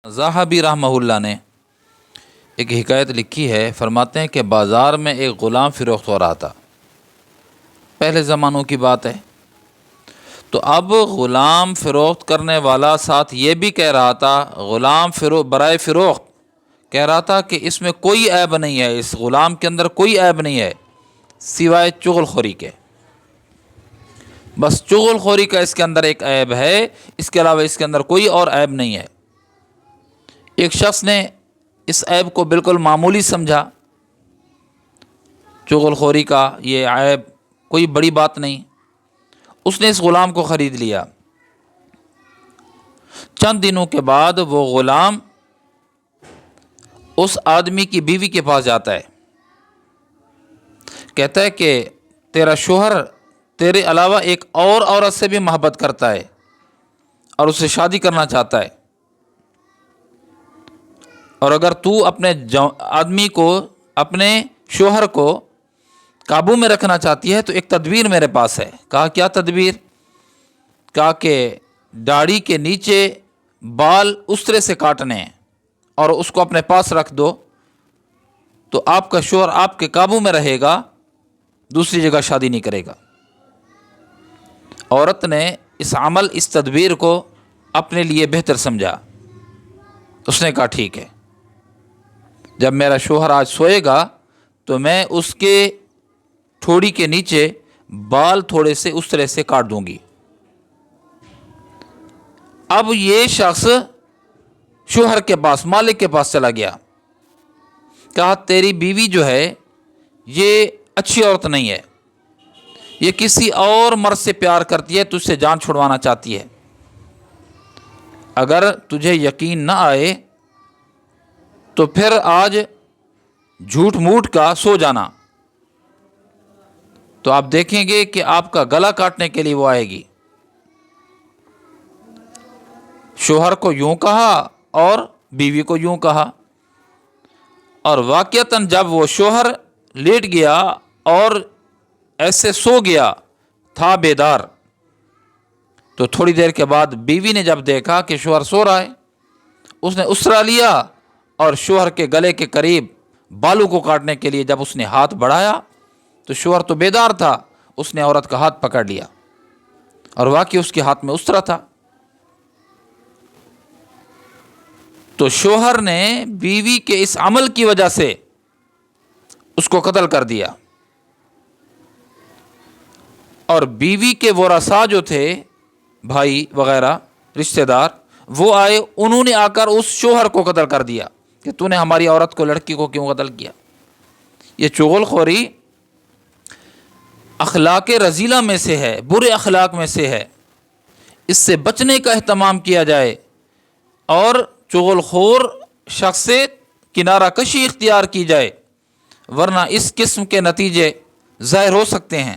ذہبی رحمہ اللہ نے ایک حکایت لکھی ہے، فرماتے ہیں کہ بازار میں ایک غلام فروخت ہو رہا تھا، پہلے زمانوں کی بات ہے۔ تو اب غلام فروخت کرنے والا ساتھ یہ بھی کہہ رہا تھا، غلام برائے فروخت کہہ رہا تھا کہ اس میں کوئی عیب نہیں ہے، اس غلام کے اندر کوئی عیب نہیں ہے سوائے چغل خوری کے، بس چغل خوری کا اس کے اندر ایک عیب ہے، اس کے علاوہ اس کے اندر کوئی اور عیب نہیں ہے۔ ایک شخص نے اس عیب کو بالکل معمولی سمجھا، چغل خوری کا یہ عیب کوئی بڑی بات نہیں، اس نے اس غلام کو خرید لیا۔ چند دنوں کے بعد وہ غلام اس آدمی کی بیوی کے پاس جاتا ہے، کہتا ہے کہ تیرا شوہر تیرے علاوہ ایک اور عورت سے بھی محبت کرتا ہے اور اس سے شادی کرنا چاہتا ہے، اور اگر تو اپنے آدمی کو، اپنے شوہر کو قابو میں رکھنا چاہتی ہے تو ایک تدبیر میرے پاس ہے۔ کہا کیا تدبیر؟ کہا کہ داڑھی کے نیچے بال اس طرح سے کاٹنے ہیں اور اس کو اپنے پاس رکھ دو تو آپ کا شوہر آپ کے قابو میں رہے گا، دوسری جگہ شادی نہیں کرے گا۔ عورت نے اس تدبیر کو اپنے لیے بہتر سمجھا، اس نے کہا ٹھیک ہے، جب میرا شوہر آج سوئے گا تو میں اس کے ٹھوڑی کے نیچے بال تھوڑے سے اس طرح سے کاٹ دوں گی۔ اب یہ شخص شوہر کے پاس، مالک کے پاس چلا گیا، کہا تیری بیوی جو ہے یہ اچھی عورت نہیں ہے، یہ کسی اور مرد سے پیار کرتی ہے، تجھ سے جان چھڑوانا چاہتی ہے، اگر تجھے یقین نہ آئے تو پھر آج جھوٹ موٹ کا سو جانا، تو آپ دیکھیں گے کہ آپ کا گلا کاٹنے کے لیے وہ آئے گی۔ شوہر کو یوں کہا اور بیوی کو یوں کہا، اور واقعتاً جب وہ شوہر لیٹ گیا اور ایسے سو گیا تھا بیدار، تو تھوڑی دیر کے بعد بیوی نے جب دیکھا کہ شوہر سو رہا ہے، اس نے اسرا لیا اور شوہر کے گلے کے قریب بالوں کو کاٹنے کے لیے جب اس نے ہاتھ بڑھایا تو شوہر تو بیدار تھا، اس نے عورت کا ہاتھ پکڑ لیا اور واقعی اس کے ہاتھ میں اسرا تھا۔ تو شوہر نے بیوی کے اس عمل کی وجہ سے اس کو قتل کر دیا، اور بیوی کے ورثاء جو تھے، بھائی وغیرہ رشتہ دار، وہ آئے، انہوں نے آ کر اس شوہر کو قتل کر دیا کہ تو نے ہماری عورت کو، لڑکی کو کیوں قتل کیا۔ یہ چغل خوری اخلاق رذیلہ میں سے ہے، برے اخلاق میں سے ہے، اس سے بچنے کا اہتمام کیا جائے اور چغل خور شخص سے کنارہ کشی اختیار کی جائے، ورنہ اس قسم کے نتیجے ظاہر ہو سکتے ہیں۔